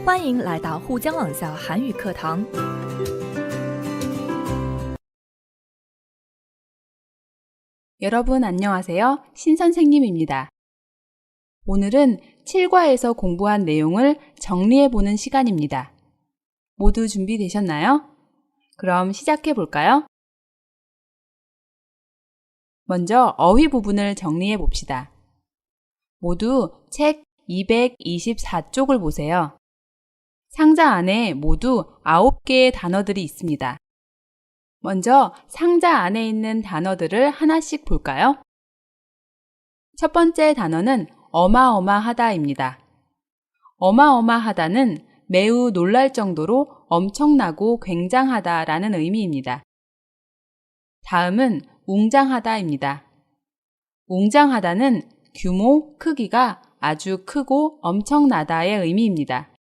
欢迎来到沪江网校韩语课堂。 여러분 안녕하세요. 신선생님입니다. 오늘은 7과에서 공부한 내용을 정리해보는 시간입니다. 모두 준비되셨나요? 그럼 시작해 볼까요? 먼저 어휘 부분을 정리해 봅시다. 모두 책 224쪽을 보세요. 상자 안에 모두 9개의 단어들이 있습니다. 먼저 상자 안에 있는 단어들을 하나씩 볼까요? 첫 번째 단어는 어마어마하다입니다. 어마어마하다는 매우 놀랄 정도로 엄청나고 굉장하다라는 의미입니다. 다음은 웅장하다입니다. 웅장하다는 규모, 크기가 아주 크고 엄청나다의 의미입니다.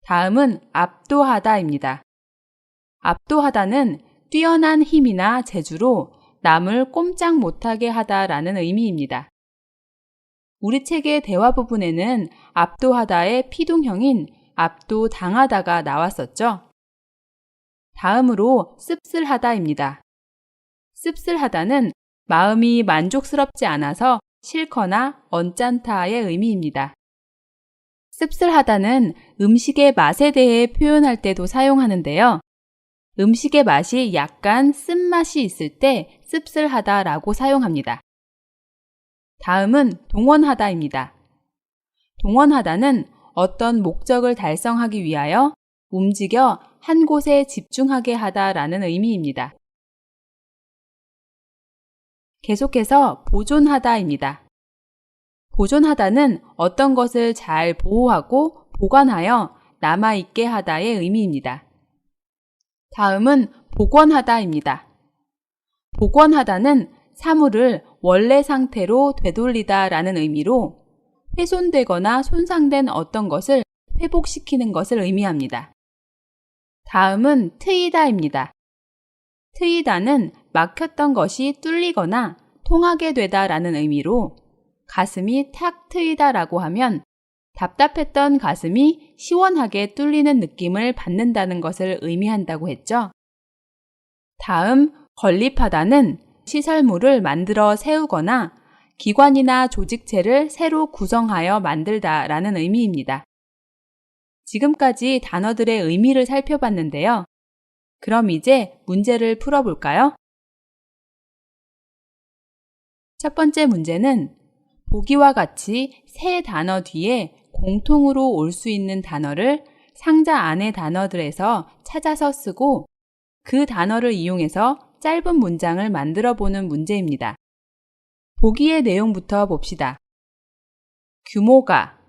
다음은 압도하다입니다. 압도하다는 뛰어난 힘이나 재주로 남을 꼼짝 못하게 하다라는 의미입니다. 우리 책의 대화 부분에는 압도하다의 피동형인 압도당하다가 나왔었죠. 다음으로 씁쓸하다입니다. 씁쓸하다는 마음이 만족스럽지 않아서 싫거나 언짢다의 의미입니다. 씁쓸하다는 음식의 맛에 대해 표현할 때도 사용하는데요. 음식의 맛이 약간 쓴맛이 있을 때 씁쓸하다라고 사용합니다. 다음은 동원하다입니다. 동원하다는 어떤 목적을 달성하기 위하여 움직여 한 곳에 집중하게 하다라는 의미입니다. 계속해서 보존하다입니다. 보존하다는 어떤 것을 잘 보호하고 보관하여 남아있게 하다의 의미입니다. 다음은 복원하다입니다. 복원하다는 사물을 원래 상태로 되돌리다라는 의미로 훼손되거나 손상된 어떤 것을 회복시키는 것을 의미합니다. 다음은 트이다입니다. 트이다는 막혔던 것이 뚫리거나 통하게 되다라는 의미로 가슴이 탁 트이다라고 하면 답답했던 가슴이 시원하게 뚫리는 느낌을 받는다는 것을 의미한다고 했죠. 다음 건립하다는 시설물을 만들어 세우거나 기관이나 조직체를 새로 구성하여 만들다라는 의미입니다. 지금까지 단어들의 의미를 살펴봤는데요. 그럼 이제 문제를 풀어볼까요? 첫 번째 문제는 보기와 같이 세 단어 뒤에 공통으로 올 수 있는 단어를 상자 안의 단어들에서 찾아서 쓰고 그 단어를 이용해서 짧은 문장을 만들어 보는 문제입니다. 보기의 내용부터 봅시다. 규모가,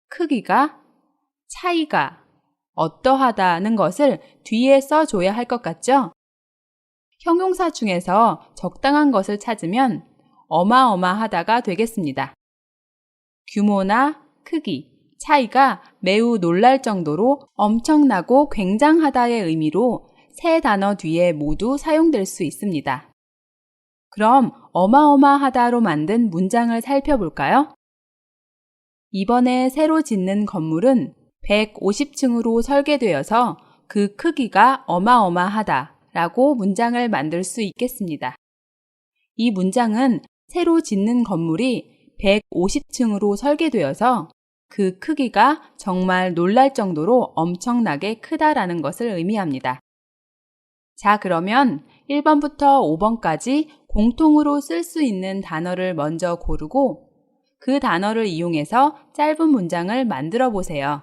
크기가, 차이가, 어떠하다는 것을 뒤에 써줘야 할 것 같죠? 형용사 중에서 적당한 것을 찾으면 어마어마하다가 되겠습니다. 규모나 크기, 차이가 매우 놀랄 정도로 엄청나고 굉장하다의 의미로 세 단어 뒤에 모두 사용될 수 있습니다. 그럼 어마어마하다로 만든 문장을 살펴볼까요? 이번에 새로 짓는 건물은 150층으로 설계되어서 그 크기가 어마어마하다 라고 문장을 만들 수 있겠습니다. 이 문장은 새로 짓는 건물이 150층으로 설계되어서 그 크기가 정말 놀랄 정도로 엄청나게 크다라는 것을 의미합니다. 자, 그러면 1번부터 5번까지 공통으로 쓸 수 있는 단어를 먼저 고르고 그 단어를 이용해서 짧은 문장을 만들어 보세요.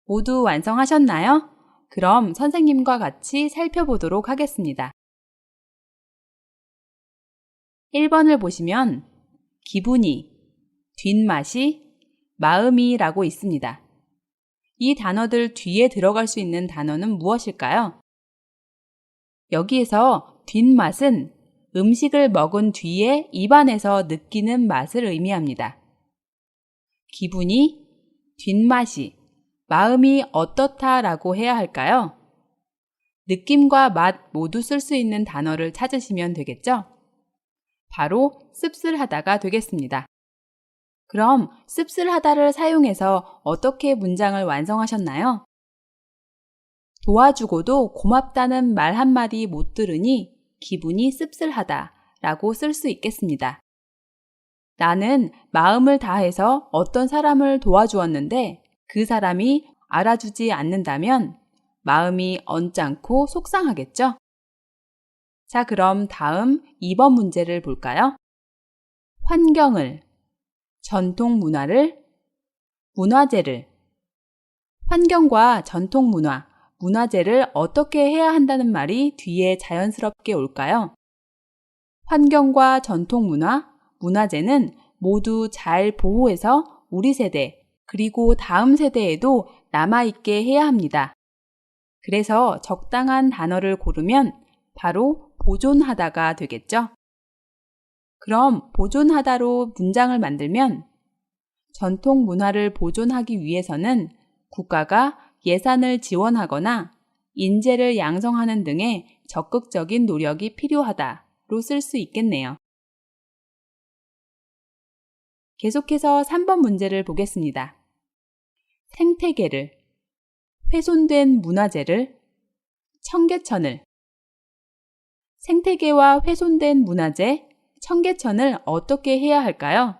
모두 완성하셨나요? 그럼 선생님과 같이 살펴보도록 하겠습니다. 1번을 보시면 기분이, 뒷맛이, 마음이라고 있습니다. 이 단어들 뒤에 들어갈 수 있는 단어는 무엇일까요? 여기에서 뒷맛은 음식을 먹은 뒤에 입안에서 느끼는 맛을 의미합니다. 기분이, 뒷맛이, 마음이 어떻다라고 해야 할까요? 느낌과 맛 모두 쓸 수 있는 단어를 찾으시면 되겠죠? 바로 씁쓸하다가 되겠습니다. 그럼 씁쓸하다를 사용해서 어떻게 문장을 완성하셨나요? 도와주고도 고맙다는 말 한마디 못 들으니 기분이 씁쓸하다 라고 쓸 수 있겠습니다. 나는 마음을 다해서 어떤 사람을 도와주었는데 그 사람이 알아주지 않는다면 마음이 언짢고 속상하겠죠? 자, 그럼 다음 2번 문제를 볼까요? 환경을, 전통 문화를, 문화재를. 환경과 전통 문화, 문화재를 어떻게 해야 한다는 말이 뒤에 자연스럽게 올까요? 환경과 전통 문화, 문화재는 모두 잘 보호해서 우리 세대, 그리고 다음 세대에도 남아있게 해야 합니다. 그래서 적당한 단어를 고르면 바로 보존하다가 되겠죠? 그럼 보존하다로 문장을 만들면 전통 문화를 보존하기 위해서는 국가가 예산을 지원하거나 인재를 양성하는 등의 적극적인 노력이 필요하다로 쓸 수 있겠네요. 계속해서 3번 문제를 보겠습니다. 생태계를, 훼손된 문화재를, 청계천을. 생태계와 훼손된 문화재, 청계천을 어떻게 해야 할까요?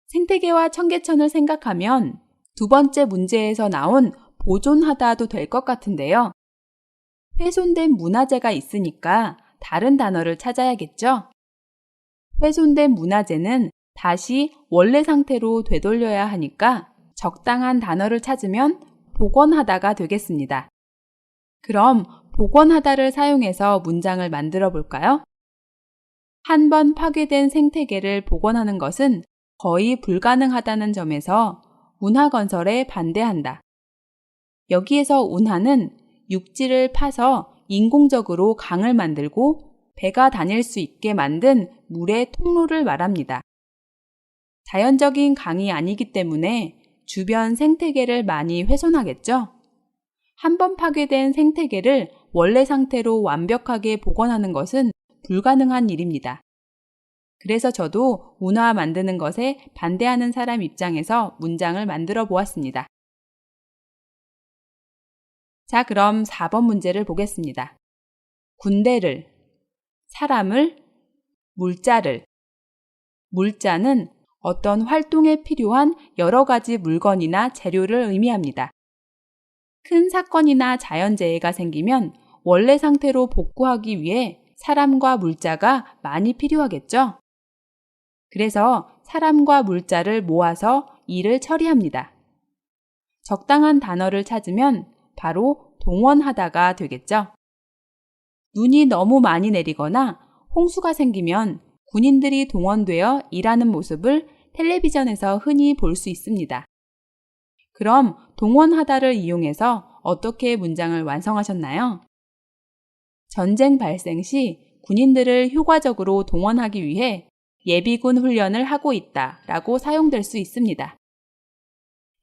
생태계와 청계천을 생각하면 두 번째 문제에서 나온 보존하다도 될 것 같은데요. 훼손된 문화재가 있으니까 다른 단어를 찾아야겠죠? 훼손된 문화재는 다시 원래 상태로 되돌려야 하니까 적당한 단어를 찾으면 복원하다가 되겠습니다. 그럼 복원하다를 사용해서 문장을 만들어 볼까요? 한 번 파괴된 생태계를 복원하는 것은 거의 불가능하다는 점에서 운하건설에 반대한다. 여기에서 운하는 육지를 파서 인공적으로 강을 만들고 배가 다닐 수 있게 만든 물의 통로를 말합니다. 자연적인 강이 아니기 때문에 주변 생태계를 많이 훼손하겠죠? 한 번 파괴된 생태계를 원래 상태로 완벽하게 복원하는 것은 불가능한 일입니다. 그래서 저도 운하 만드는 것에 반대하는 사람 입장에서 문장을 만들어 보았습니다. 자, 그럼 4번 문제를 보겠습니다. 군대를, 사람을, 물자를. 물자는 어떤 활동에 필요한 여러 가지 물건이나 재료를 의미합니다. 큰 사건이나 자연재해가 생기면 원래 상태로 복구하기 위해 사람과 물자가 많이 필요하겠죠? 그래서 사람과 물자를 모아서 일을 처리합니다. 적당한 단어를 찾으면 바로 동원하다가 되겠죠? 눈이 너무 많이 내리거나 홍수가 생기면 군인들이 동원되어 일하는 모습을 텔레비전에서 흔히 볼 수 있습니다. 그럼 동원하다를 이용해서 어떻게 문장을 완성하셨나요? 전쟁 발생 시 군인들을 효과적으로 동원하기 위해 예비군 훈련을 하고 있다라고 사용될 수 있습니다.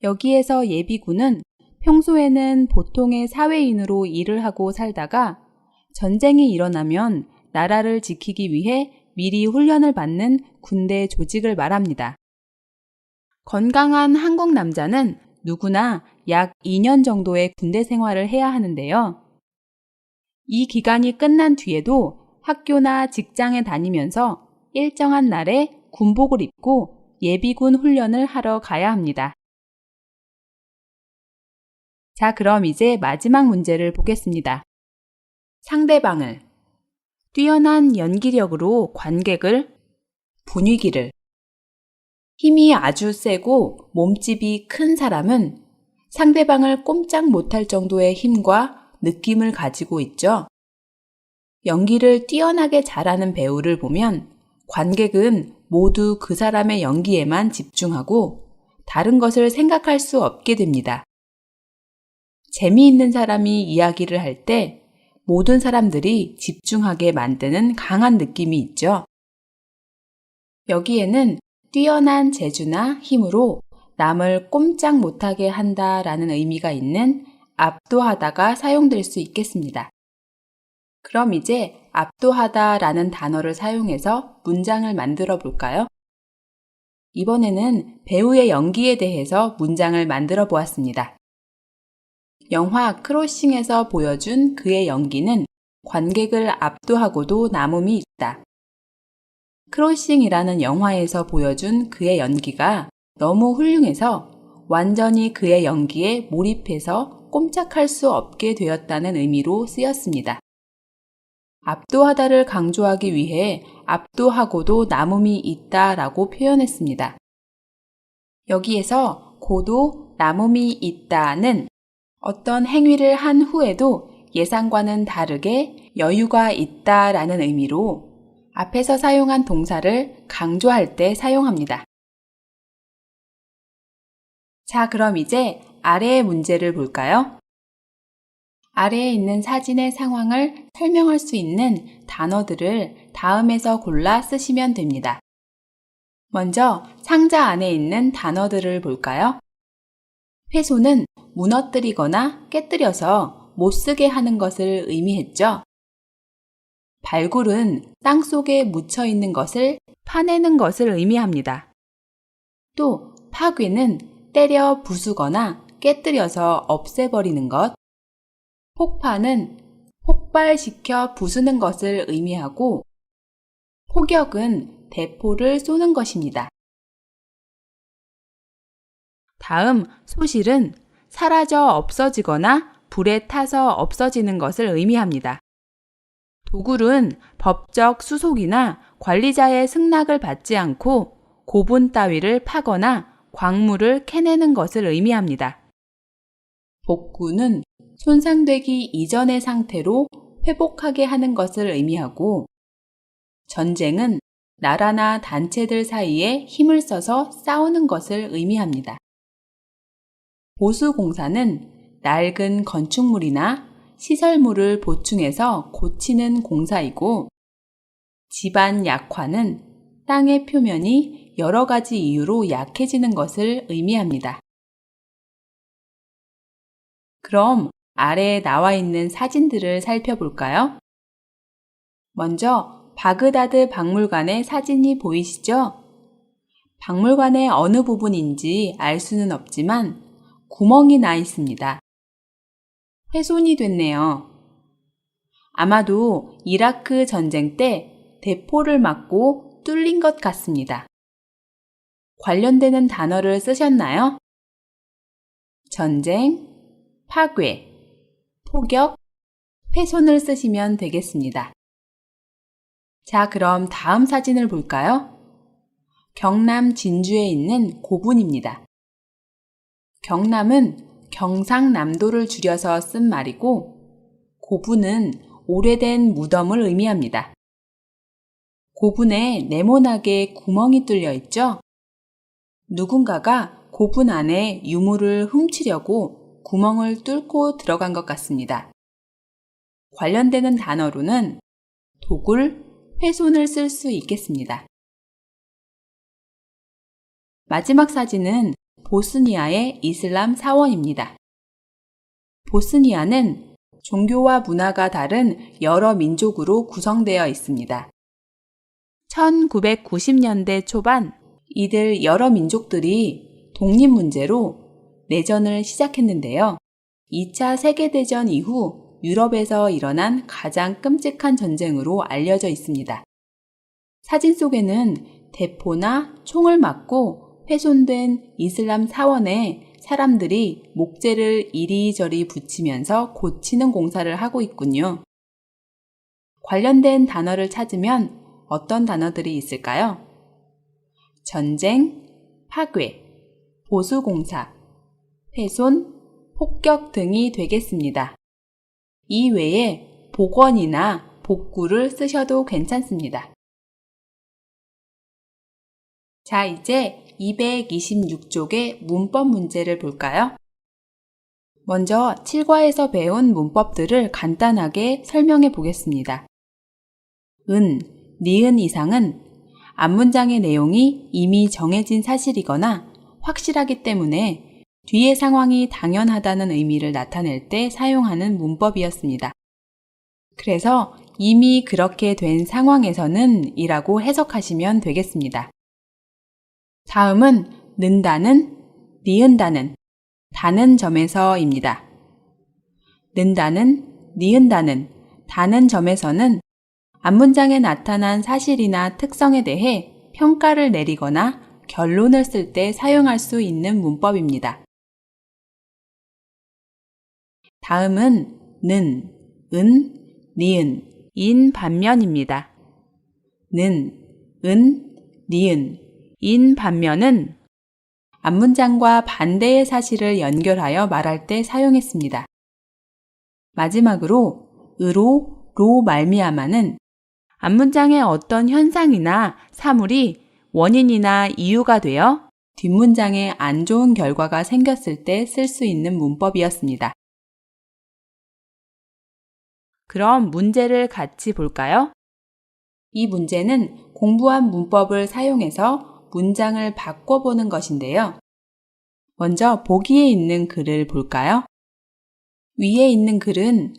여기에서 예비군은 평소에는 보통의 사회인으로 일을 하고 살다가 전쟁이 일어나면 나라를 지키기 위해 미리 훈련을 받는 군대 조직을 말합니다. 건강한 한국 남자는 누구나 약 2년 정도의 군대 생활을 해야 하는데요. 이 기간이 끝난 뒤에도 학교나 직장에 다니면서 일정한 날에 군복을 입고 예비군 훈련을 하러 가야 합니다. 자, 그럼 이제 마지막 문제를 보겠습니다. 상대방을, 뛰어난 연기력으로 관객을, 분위기를. 힘이 아주 세고 몸집이 큰 사람은 상대방을 꼼짝 못할 정도의 힘과 느낌을 가지고 있죠. 연기를 뛰어나게 잘하는 배우를 보면 관객은 모두 그 사람의 연기에만 집중하고 다른 것을 생각할 수 없게 됩니다. 재미있는 사람이 이야기를 할 때 모든 사람들이 집중하게 만드는 강한 느낌이 있죠. 여기에는 뛰어난 재주나 힘으로 남을 꼼짝 못하게 한다라는 의미가 있는 압도하다가 사용될 수 있겠습니다. 그럼 이제 압도하다라는 단어를 사용해서 문장을 만들어 볼까요? 이번에는 배우의 연기에 대해서 문장을 만들어 보았습니다. 영화 크로싱에서 보여준 그의 연기는 관객을 압도하고도 남음이 있다. 크로싱이라는 영화에서 보여준 그의 연기가 너무 훌륭해서 완전히 그의 연기에 몰입해서 꼼짝할 수 없게 되었다는 의미로 쓰였습니다. 압도하다를 강조하기 위해 압도하고도 남음이 있다라고 표현했습니다. 여기에서 고도 남음이 있다는 어떤 행위를 한 후에도 예상과는 다르게 여유가 있다라는 의미로 앞에서 사용한 동사를 강조할 때 사용합니다. 자, 그럼 이제 아래의 문제를 볼까요? 아래에 있는 사진의 상황을 설명할 수 있는 단어들을 다음에서 골라 쓰시면 됩니다. 먼저 상자 안에 있는 단어들을 볼까요? 훼손은 무너뜨리거나 깨뜨려서 못쓰게 하는 것을 의미했죠. 발굴은 땅속에 묻혀 있는 것을 파내는 것을 의미합니다. 또 파괴는 때려 부수거나 깨뜨려서 없애버리는 것, 폭파는 폭발시켜 부수는 것을 의미하고 포격은 대포를 쏘는 것입니다. 다음 소실은 사라져 없어지거나 불에 타서 없어지는 것을 의미합니다. 도굴은 법적 수속이나 관리자의 승낙을 받지 않고 고분 따위를 파거나 광물을 캐내는 것을 의미합니다. 복구는 손상되기 이전의 상태로 회복하게 하는 것을 의미하고 전쟁은 나라나 단체들 사이에 힘을 써서 싸우는 것을 의미합니다. 보수공사는 낡은 건축물이나 시설물을 보충해서 고치는 공사이고 집안 약화는 땅의 표면이 여러 가지 이유로 약해지는 것을 의미합니다. 그럼 아래에 나와 있는 사진들을 살펴볼까요? 먼저 바그다드 박물관의 사진이 보이시죠? 박물관의 어느 부분인지 알 수는 없지만 구멍이 나 있습니다. 훼손이 됐네요. 아마도 이라크 전쟁 때 대포를 맞고 뚫린 것 같습니다. 관련되는 단어를 쓰셨나요? 전쟁, 파괴, 포격, 훼손을 쓰시면 되겠습니다. 자, 그럼 다음 사진을 볼까요? 경남 진주에 있는 고분입니다. 경남은 경상남도를 줄여서 쓴 말이고 고분은 오래된 무덤을 의미합니다. 고분에 네모나게 구멍이 뚫려 있죠? 누군가가 고분 안에 유물을 훔치려고 구멍을 뚫고 들어간 것 같습니다. 관련되는 단어로는 도굴, 훼손을 쓸 수 있겠습니다. 마지막 사진은 보스니아의 이슬람 사원입니다. 보스니아는 종교와 문화가 다른 여러 민족으로 구성되어 있습니다. 1990년대 초반 이들 여러 민족들이 독립 문제로 내전을 시작했는데요. 2차 세계대전 이후 유럽에서 일어난 가장 끔찍한 전쟁으로 알려져 있습니다. 사진 속에는 대포나 총을 맞고 훼손된 이슬람 사원에 사람들이 목재를 이리저리 붙이면서 고치는 공사를 하고 있군요. 관련된 단어를 찾으면 어떤 단어들이 있을까요? 전쟁, 파괴, 보수공사, 훼손, 폭격 등이 되겠습니다. 이 외에 복원이나 복구를 쓰셔도 괜찮습니다. 자, 이제 226쪽의 문법 문제를 볼까요? 먼저 7과에서 배운 문법들을 간단하게 설명해 보겠습니다. 니은 이상은 앞문장의 내용이 이미 정해진 사실이거나 확실하기 때문에 뒤의 상황이 당연하다는 의미를 나타낼 때 사용하는 문법이었습니다. 그래서 이미 그렇게 된 상황에서는 이라고 해석하시면 되겠습니다. 다음은 는다는, 니은다는, 다는 점에서입니다. 는다는, 니은다는, 다는 점에서는 앞문장에 나타난 사실이나 특성에 대해 평가를 내리거나 결론을 쓸 때 사용할 수 있는 문법입니다. 다음은 는, 니은, 인 반면입니다. 는, 니은, 인 반면은 앞문장과 반대의 사실을 연결하여 말할 때 사용했습니다. 마지막으로 로 말미암아는 앞문장의 어떤 현상이나 사물이 원인이나 이유가 되어 뒷문장에 안 좋은 결과가 생겼을 때 쓸 수 있는 문법이었습니다. 그럼 문제를 같이 볼까요? 이 문제는 공부한 문법을 사용해서 문장을 바꿔보는 것인데요. 먼저 보기에 있는 글을 볼까요? 위에 있는 글은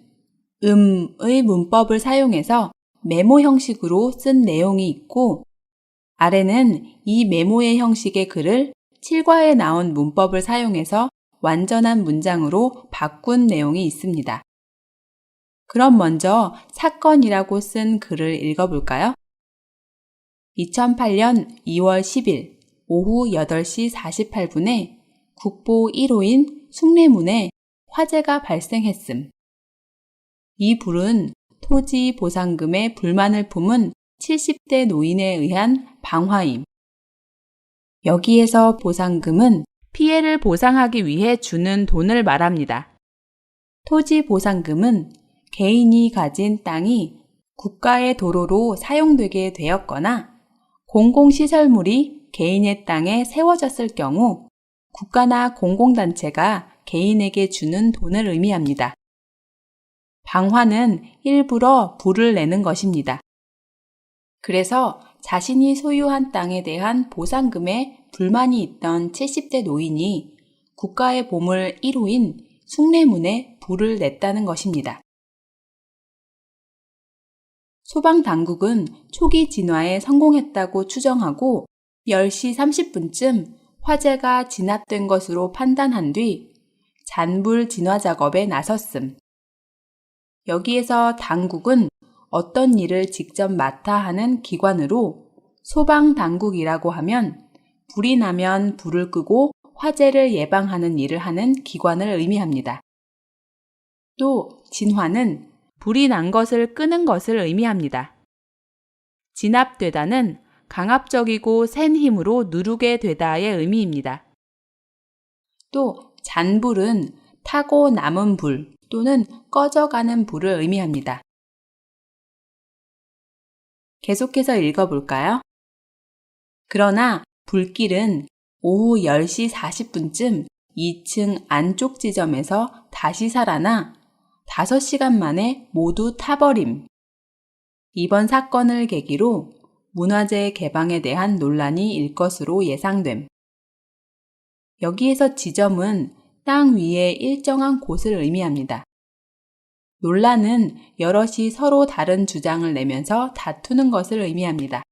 의 문법을 사용해서 메모 형식으로 쓴 내용이 있고, 아래는 이 메모의 형식의 글을 7과에 나온 문법을 사용해서 완전한 문장으로 바꾼 내용이 있습니다. 그럼 먼저 사건이라고 쓴 글을 읽어볼까요? 2008년 2월 10일 오후 8시 48분에 국보 1호인 숭례문에 화재가 발생했음. 이 불은 토지 보상금에 불만을 품은 70대 노인에 의한 방화임. 여기에서 보상금은 피해를 보상하기 위해 주는 돈을 말합니다. 토지 보상금은 개인이 가진 땅이 국가의 도로로 사용되게 되었거나 공공시설물이 개인의 땅에 세워졌을 경우 국가나 공공단체가 개인에게 주는 돈을 의미합니다. 방화는 일부러 불을 내는 것입니다. 그래서 자신이 소유한 땅에 대한 보상금에 불만이 있던 70대 노인이 국가의 보물 1호인 숭례문에 불을 냈다는 것입니다. 소방당국은 초기 진화에 성공했다고 추정하고 10시 30분쯤 화재가 진압된 것으로 판단한 뒤 잔불 진화 작업에 나섰음. 여기에서 당국은 어떤 일을 직접 맡아 하는 기관으로 소방당국이라고 하면 불이 나면 불을 끄고 화재를 예방하는 일을 하는 기관을 의미합니다. 또 진화는 불이 난 것을 끄는 것을 의미합니다. 진압되다는 강압적이고 센 힘으로 누르게 되다의 의미입니다. 또 잔불은 타고 남은 불 또는 꺼져가는 불을 의미합니다. 계속해서 읽어볼까요? 그러나 불길은 오후 10시 40분쯤 2층 안쪽 지점에서 다시 살아나 5시간 만에 모두 타버림. 이번 사건을 계기로 문화재 개방에 대한 논란이 일 것으로 예상됨. 여기에서 지점은 땅 위의 일정한 곳을 의미합니다. 논란은 여럿이 서로 다른 주장을 내면서 다투는 것을 의미합니다.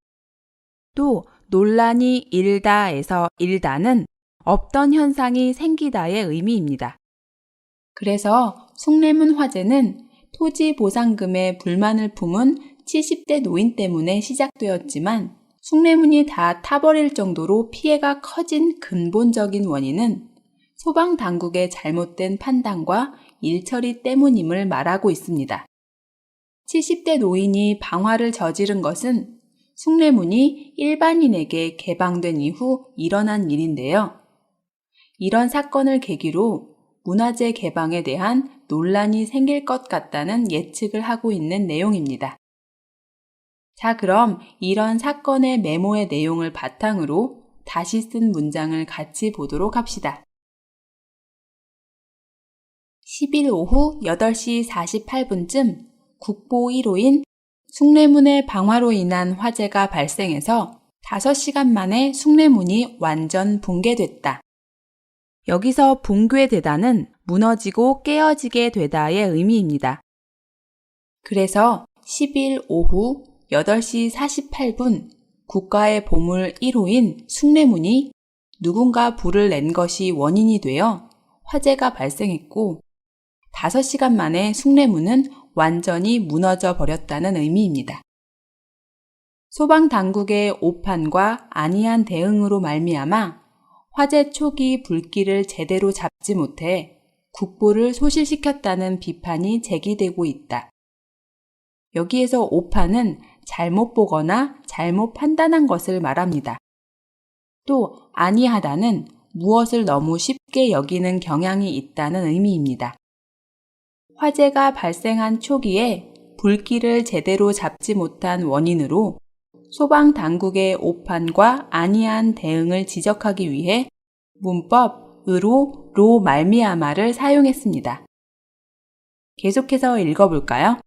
또 논란이 일다에서 일다는 없던 현상이 생기다의 의미입니다. 그래서 숭례문 화재는 토지 보상금에 불만을 품은 70대 노인 때문에 시작되었지만 숭례문이 다 타버릴 정도로 피해가 커진 근본적인 원인은 소방당국의 잘못된 판단과 일처리 때문임을 말하고 있습니다. 70대 노인이 방화를 저지른 것은 숭례문이 일반인에게 개방된 이후 일어난 일인데요. 이런 사건을 계기로 문화재 개방에 대한 논란이 생길 것 같다는 예측을 하고 있는 내용입니다. 자, 그럼 이런 사건의 메모의 내용을 바탕으로 다시 쓴 문장을 같이 보도록 합시다. 10일 오후 8시 48분쯤 국보 1호인 숭례문의 방화로 인한 화재가 발생해서 5시간 만에 숭례문이 완전 붕괴됐다. 여기서 붕괴되다는 무너지고 깨어지게 되다의 의미입니다. 그래서 10일 오후 8시 48분 국가의 보물 1호인 숭례문이 누군가 불을 낸 것이 원인이 되어 화재가 발생했고 5시간 만에 숭례문은 완전히 무너져 버렸다는 의미입니다. 소방당국의 오판과 안이한 대응으로 말미암아 화재 초기 불길을 제대로 잡지 못해 국보를 소실시켰다는 비판이 제기되고 있다. 여기에서 오판은 잘못 보거나 잘못 판단한 것을 말합니다. 또 안이하다는 무엇을 너무 쉽게 여기는 경향이 있다는 의미입니다. 화재가 발생한 초기에 불길을 제대로 잡지 못한 원인으로 소방당국의 오판과 안이한 대응을 지적하기 위해 문법 으로 로 말미암아를 사용했습니다. 계속해서 읽어볼까요?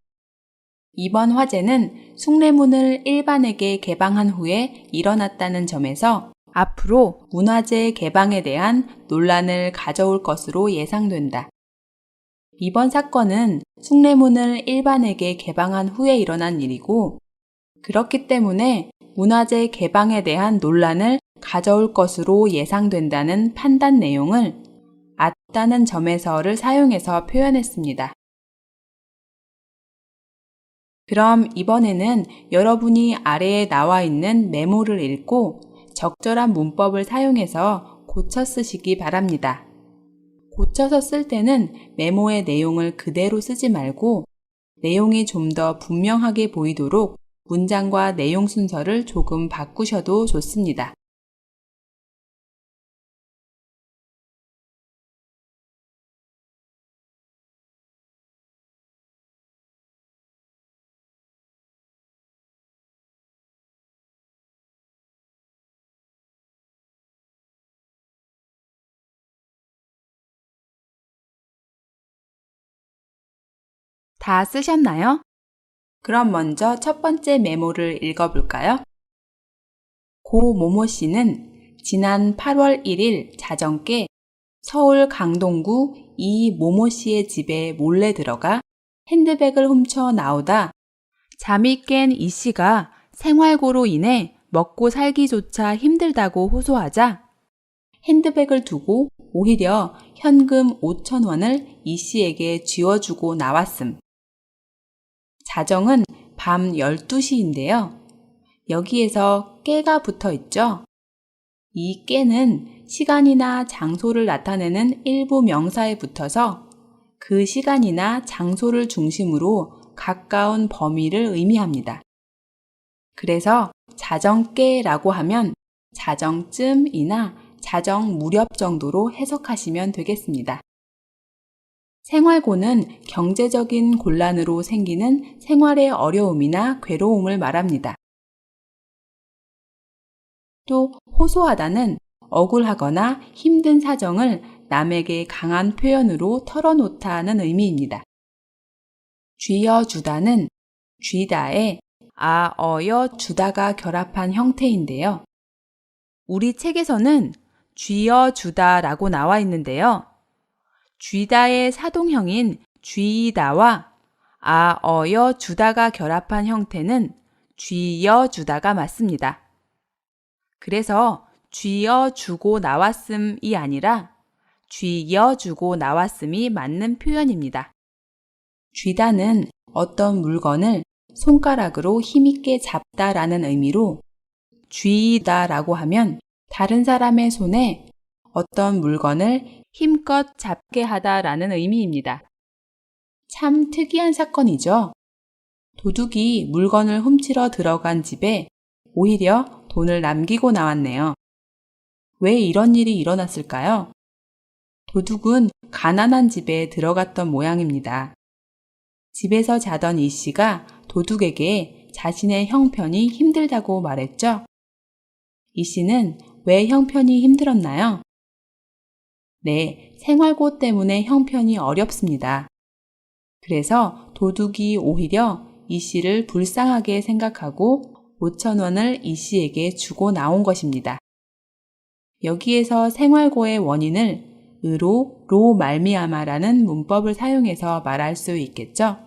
이번 화재는 숭례문을 일반에게 개방한 후에 일어났다는 점에서 앞으로 문화재 개방에 대한 논란을 가져올 것으로 예상된다. 이번 사건은 숭례문을 일반에게 개방한 후에 일어난 일이고 그렇기 때문에 문화재 개방에 대한 논란을 가져올 것으로 예상된다는 판단 내용을 at다는 점에서를 사용해서 표현했습니다. 그럼 이번에는 여러분이 아래에 나와 있는 메모를 읽고 적절한 문법을 사용해서 고쳐 쓰시기 바랍니다. 고쳐서 쓸 때는 메모의 내용을 그대로 쓰지 말고 내용이 좀 더 분명하게 보이도록 문장과 내용 순서를 조금 바꾸셔도 좋습니다. 다 쓰셨나요? 그럼 먼저 첫 번째 메모를 읽어볼까요? 고 모모 씨는 지난 8월 1일 자정께 서울 강동구 이 모모 씨의 집에 몰래 들어가 핸드백을 훔쳐 나오다 잠이 깬 이 씨가 생활고로 인해 먹고 살기조차 힘들다고 호소하자 핸드백을 두고 오히려 현금 5,000원을 이 씨에게 쥐어주고 나왔음. 자정은 밤 12시인데요. 여기에서 깨가 붙어 있죠? 이 깨는 시간이나 장소를 나타내는 일부 명사에 붙어서 그 시간이나 장소를 중심으로 가까운 범위를 의미합니다. 그래서 자정깨라고 하면 자정쯤이나 자정 무렵 정도로 해석하시면 되겠습니다. 생활고는 경제적인 곤란으로 생기는 생활의 어려움이나 괴로움을 말합니다. 또 호소하다는 억울하거나 힘든 사정을 남에게 강한 표현으로 털어놓다는 의미입니다. 쥐어주다는 쥐다에 어여주다가 결합한 형태인데요. 우리 책에서는 쥐어주다라고 나와 있는데요. 쥐다의 사동형인 쥐다와 어여주다가 결합한 형태는 쥐어주다가 맞습니다. 그래서 쥐어주고 나왔음이 아니라 쥐어주고 나왔음이 맞는 표현입니다. 쥐다는 어떤 물건을 손가락으로 힘있게 잡다라는 의미로 쥐다라고 하면 다른 사람의 손에 어떤 물건을 힘껏 잡게 하다라는 의미입니다. 참 특이한 사건이죠. 도둑이 물건을 훔치러 들어간 집에 오히려 돈을 남기고 나왔네요. 왜 이런 일이 일어났을까요? 도둑은 가난한 집에 들어갔던 모양입니다. 집에서 자던 이 씨가 도둑에게 자신의 형편이 힘들다고 말했죠. 이 씨는 왜 형편이 힘들었나요? 네, 생활고 때문에 형편이 어렵습니다. 그래서 도둑이 오히려 이 씨를 불쌍하게 생각하고 5,000원을 이 씨에게 주고 나온 것입니다. 여기에서 생활고의 원인을 으로 로 말미암아라는 문법을 사용해서 말할 수 있겠죠?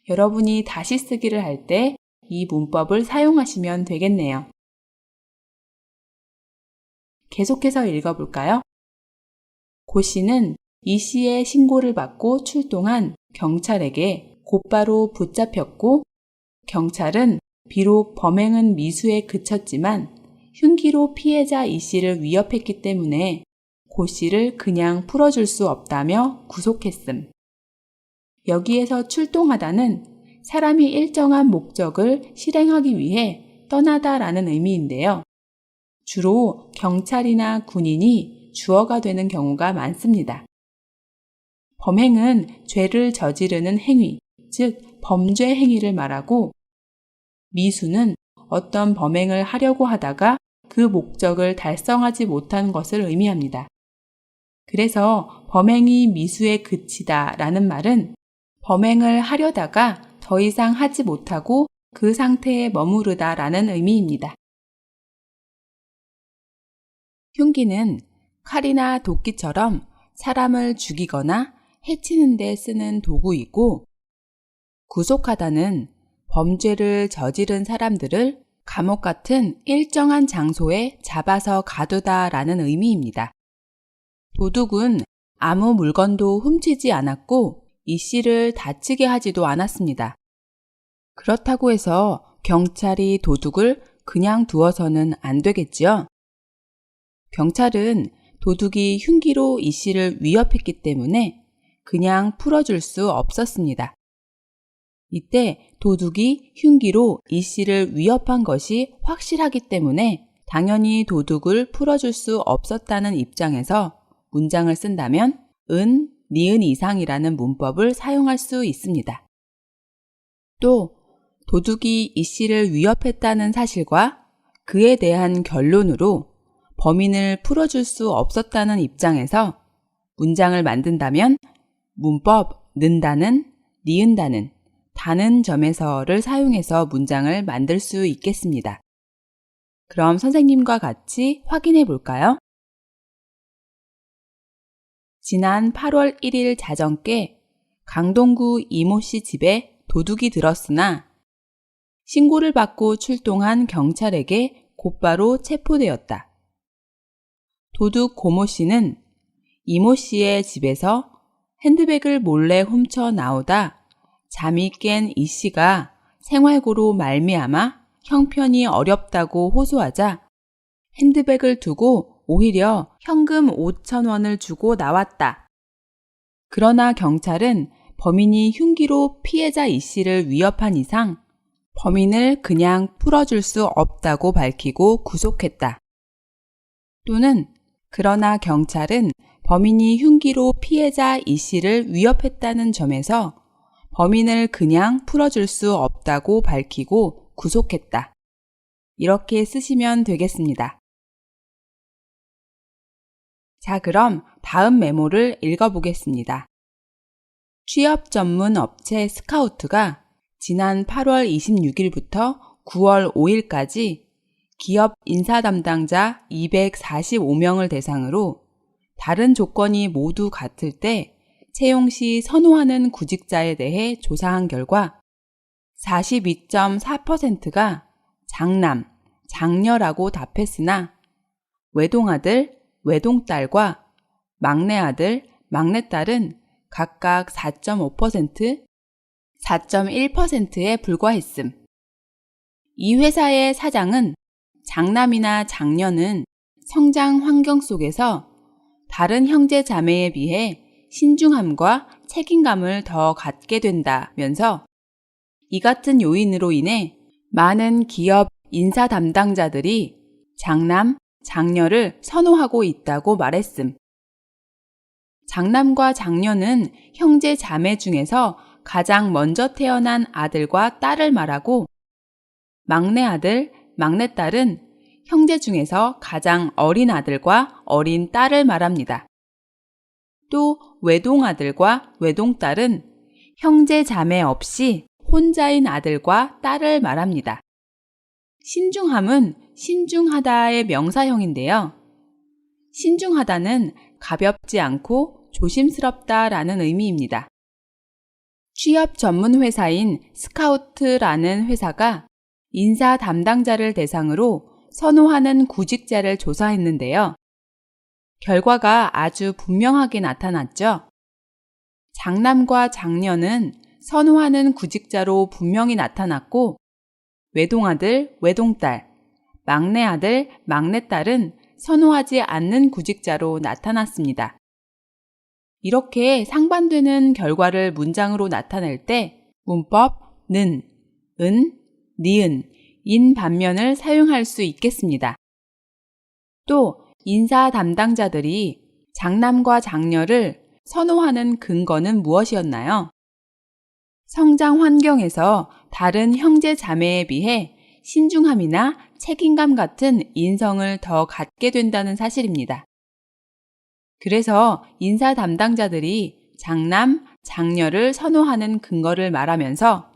여러분이 다시 쓰기를 할 때 이 문법을 사용하시면 되겠네요. 계속해서 읽어볼까요? 고 씨는 이 씨의 신고를 받고 출동한 경찰에게 곧바로 붙잡혔고 경찰은 비록 범행은 미수에 그쳤지만 흉기로 피해자 이 씨를 위협했기 때문에 고 씨를 그냥 풀어줄 수 없다며 구속했음. 여기에서 출동하다는 사람이 일정한 목적을 실행하기 위해 떠나다라는 의미인데요. 주로 경찰이나 군인이 주어가 되는 경우가 많습니다. 범행은 죄를 저지르는 행위, 즉 범죄 행위를 말하고 미수는 어떤 범행을 하려고 하다가 그 목적을 달성하지 못한 것을 의미합니다. 그래서 범행이 미수에 그치다 라는 말은 범행을 하려다가 더 이상 하지 못하고 그 상태에 머무르다 라는 의미입니다. 흉기는 칼이나 도끼처럼 사람을 죽이거나 해치는 데 쓰는 도구이고 구속하다는 범죄를 저지른 사람들을 감옥 같은 일정한 장소에 잡아서 가두다 라는 의미입니다. 도둑은 아무 물건도 훔치지 않았고 이 씨를 다치게 하지도 않았습니다. 그렇다고 해서 경찰이 도둑을 그냥 두어서는 안 되겠지요? 경찰은 도둑이 흉기로 이 씨를 위협했기 때문에 그냥 풀어줄 수 없었습니다. 이때 도둑이 흉기로 이 씨를 위협한 것이 확실하기 때문에 당연히 도둑을 풀어줄 수 없었다는 입장에서 문장을 쓴다면 은, 니은 이상이라는 문법을 사용할 수 있습니다. 또 도둑이 이 씨를 위협했다는 사실과 그에 대한 결론으로 범인을 풀어줄 수 없었다는 입장에서 문장을 만든다면 문법 는다는, 니은다는, 다는 점에서를 사용해서 문장을 만들 수 있겠습니다. 그럼 선생님과 같이 확인해 볼까요? 지난 8월 1일 자정께 강동구 이모 씨 집에 도둑이 들었으나 신고를 받고 출동한 경찰에게 곧바로 체포되었다. 도둑 고모 씨는 이모 씨의 집에서 핸드백을 몰래 훔쳐 나오다 잠이 깬 이 씨가 생활고로 말미암아 형편이 어렵다고 호소하자 핸드백을 두고 오히려 현금 5,000원을 주고 나왔다. 그러나 경찰은 범인이 흉기로 피해자 이 씨를 위협한 이상 범인을 그냥 풀어줄 수 없다고 밝히고 구속했다. 또는 그러나 경찰은 범인이 흉기로 피해자 이 씨를 위협했다는 점에서 범인을 그냥 풀어줄 수 없다고 밝히고 구속했다. 이렇게 쓰시면 되겠습니다. 자, 그럼 다음 메모를 읽어보겠습니다. 취업 전문 업체 스카우트가 지난 8월 26일부터 9월 5일까지 기업 인사 담당자 245명을 대상으로 다른 조건이 모두 같을 때 채용 시 선호하는 구직자에 대해 조사한 결과 42.4%가 장남, 장녀라고 답했으나 외동아들, 외동딸과 막내아들, 막내딸은 각각 4.5%, 4.1%에 불과했음. 이 회사의 사장은 장남이나 장녀는 성장 환경 속에서 다른 형제 자매에 비해 신중함과 책임감을 더 갖게 된다면서 이 같은 요인으로 인해 많은 기업 인사 담당자들이 장남, 장녀를 선호하고 있다고 말했음. 장남과 장녀는 형제 자매 중에서 가장 먼저 태어난 아들과 딸을 말하고 막내 아들, 막내 딸은 형제 중에서 가장 어린 아들과 어린 딸을 말합니다. 또 외동아들과 외동딸은 형제 자매 없이 혼자인 아들과 딸을 말합니다. 신중함은 신중하다의 명사형인데요. 신중하다는 가볍지 않고 조심스럽다라는 의미입니다. 취업 전문 회사인 스카우트라는 회사가 인사 담당자를 대상으로 선호하는 구직자를 조사했는데요. 결과가 아주 분명하게 나타났죠. 장남과 장녀는 선호하는 구직자로 분명히 나타났고, 외동아들, 외동딸, 막내아들, 막내딸은 선호하지 않는 구직자로 나타났습니다. 이렇게 상반되는 결과를 문장으로 나타낼 때 문법 는, 은, 니은, 인 반면을 사용할 수 있겠습니다. 또 인사 담당자들이 장남과 장녀를 선호하는 근거는 무엇이었나요? 성장 환경에서 다른 형제 자매에 비해 신중함이나 책임감 같은 인성을 더 갖게 된다는 사실입니다. 그래서 인사 담당자들이 장남, 장녀를 선호하는 근거를 말하면서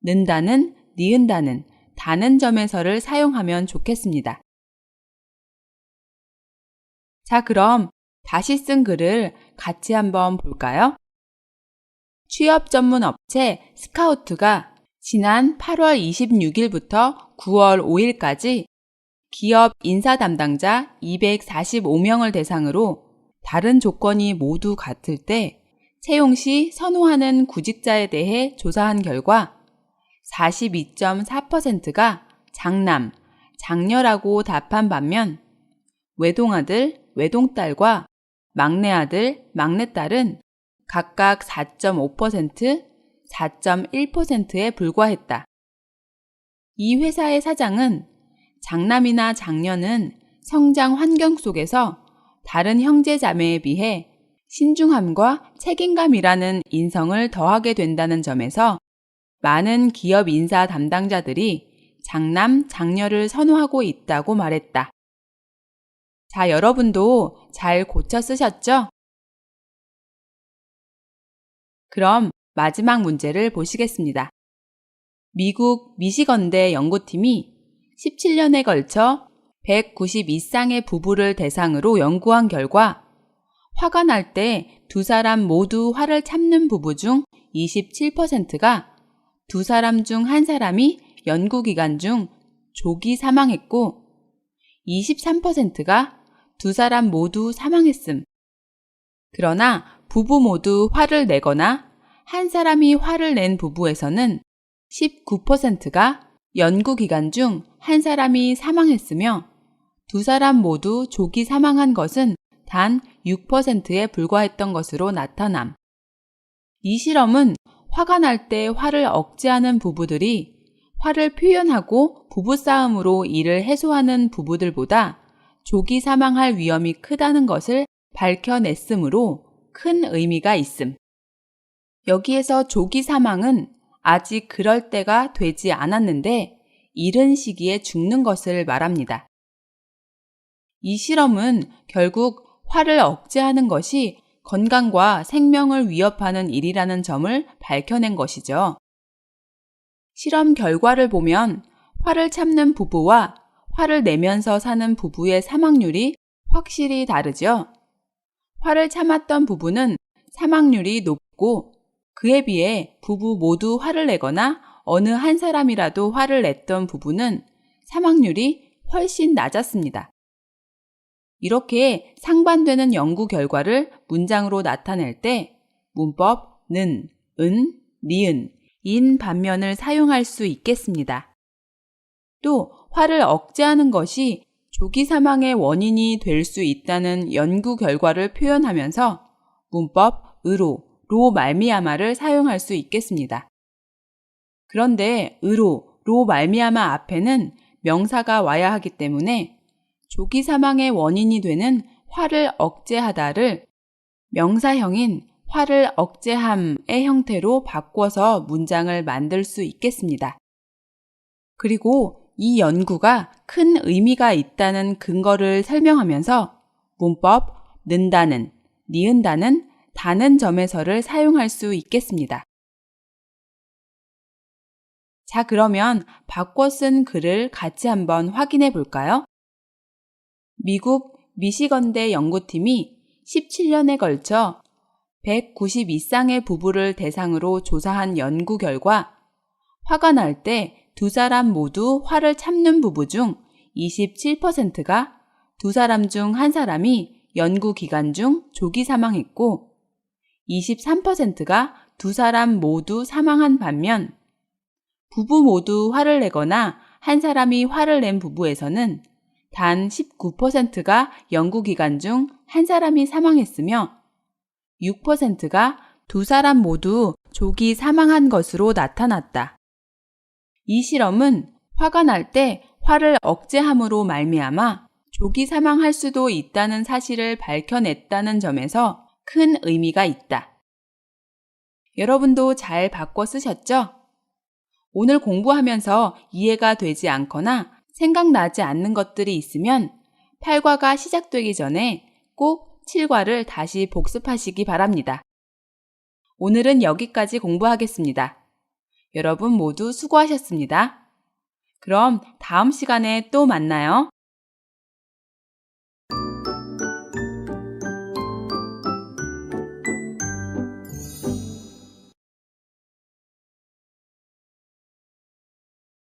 는다는, 니은다는, 다는 점에서를 사용하면 좋겠습니다. 자, 그럼 다시 쓴 글을 같이 한번 볼까요? 취업 전문 업체 스카우트가 지난 8월 26일부터 9월 5일까지 기업 인사 담당자 245명을 대상으로 다른 조건이 모두 같을 때 채용 시 선호하는 구직자에 대해 조사한 결과 42.4%가 장남, 장녀라고 답한 반면 외동아들, 외동딸과 막내아들, 막내딸은 각각 4.5%, 4.1%에 불과했다. 이 회사의 사장은 장남이나 장녀는 성장 환경 속에서 다른 형제 자매에 비해 신중함과 책임감이라는 인성을 더하게 된다는 점에서 많은 기업 인사 담당자들이 장남, 장녀를 선호하고 있다고 말했다. 자, 여러분도 잘 고쳐 쓰셨죠? 그럼 마지막 문제를 보시겠습니다. 미국 미시건대 연구팀이 17년에 걸쳐 192쌍의 부부를 대상으로 연구한 결과 화가 날 때 두 사람 모두 화를 참는 부부 중 27%가 두 사람 중 한 사람이 연구 기간 중 조기 사망했고 23%가 두 사람 모두 사망했음. 그러나 부부 모두 화를 내거나 한 사람이 화를 낸 부부에서는 19%가 연구 기간 중 한 사람이 사망했으며 두 사람 모두 조기 사망한 것은 단 6%에 불과했던 것으로 나타남. 이 실험은 화가 날 때 화를 억제하는 부부들이 화를 표현하고 부부싸움으로 이를 해소하는 부부들보다 조기 사망할 위험이 크다는 것을 밝혀냈으므로 큰 의미가 있음. 여기에서 조기 사망은 아직 그럴 때가 되지 않았는데 이른 시기에 죽는 것을 말합니다. 이 실험은 결국 화를 억제하는 것이 건강과 생명을 위협하는 일이라는 점을 밝혀낸 것이죠. 실험 결과를 보면 화를 참는 부부와 화를 내면서 사는 부부의 사망률이 확실히 다르죠. 화를 참았던 부부는 사망률이 높고 그에 비해 부부 모두 화를 내거나 어느 한 사람이라도 화를 냈던 부부는 사망률이 훨씬 낮았습니다. 이렇게 상반되는 연구 결과를 문장으로 나타낼 때 문법 는, 은, 니은, 인 반면을 사용할 수 있겠습니다. 또 화를 억제하는 것이 조기 사망의 원인이 될 수 있다는 연구 결과를 표현하면서 문법 으로, 로 말미암아를 사용할 수 있겠습니다. 그런데 으로, 로 말미암아 앞에는 명사가 와야 하기 때문에 조기 사망의 원인이 되는 화를 억제하다를 명사형인 화를 억제함의 형태로 바꿔서 문장을 만들 수 있겠습니다. 그리고 이 연구가 큰 의미가 있다는 근거를 설명하면서 문법 는다는, 니은다는, 다는 점에서를 사용할 수 있겠습니다. 자, 그러면 바꿔 쓴 글을 같이 한번 확인해 볼까요? 미국 미시건대 연구팀이 17년에 걸쳐 192쌍의 부부를 대상으로 조사한 연구 결과 화가 날 때 두 사람 모두 화를 참는 부부 중 27%가 두 사람 중 한 사람이 연구 기간 중 조기 사망했고 23%가 두 사람 모두 사망한 반면 부부 모두 화를 내거나 한 사람이 화를 낸 부부에서는 단 19%가 연구 기간 중 한 사람이 사망했으며 6%가 두 사람 모두 조기 사망한 것으로 나타났다. 이 실험은 화가 날 때 화를 억제함으로 말미암아 조기 사망할 수도 있다는 사실을 밝혀냈다는 점에서 큰 의미가 있다. 여러분도 잘 바꿔 쓰셨죠? 오늘 공부하면서 이해가 되지 않거나 생각나지 않는 것들이 있으면 8과가 시작되기 전에 꼭 7과를 다시 복습하시기 바랍니다. 오늘은 여기까지 공부하겠습니다. 여러분 모두 수고하셨습니다. 그럼 다음 시간에 또 만나요.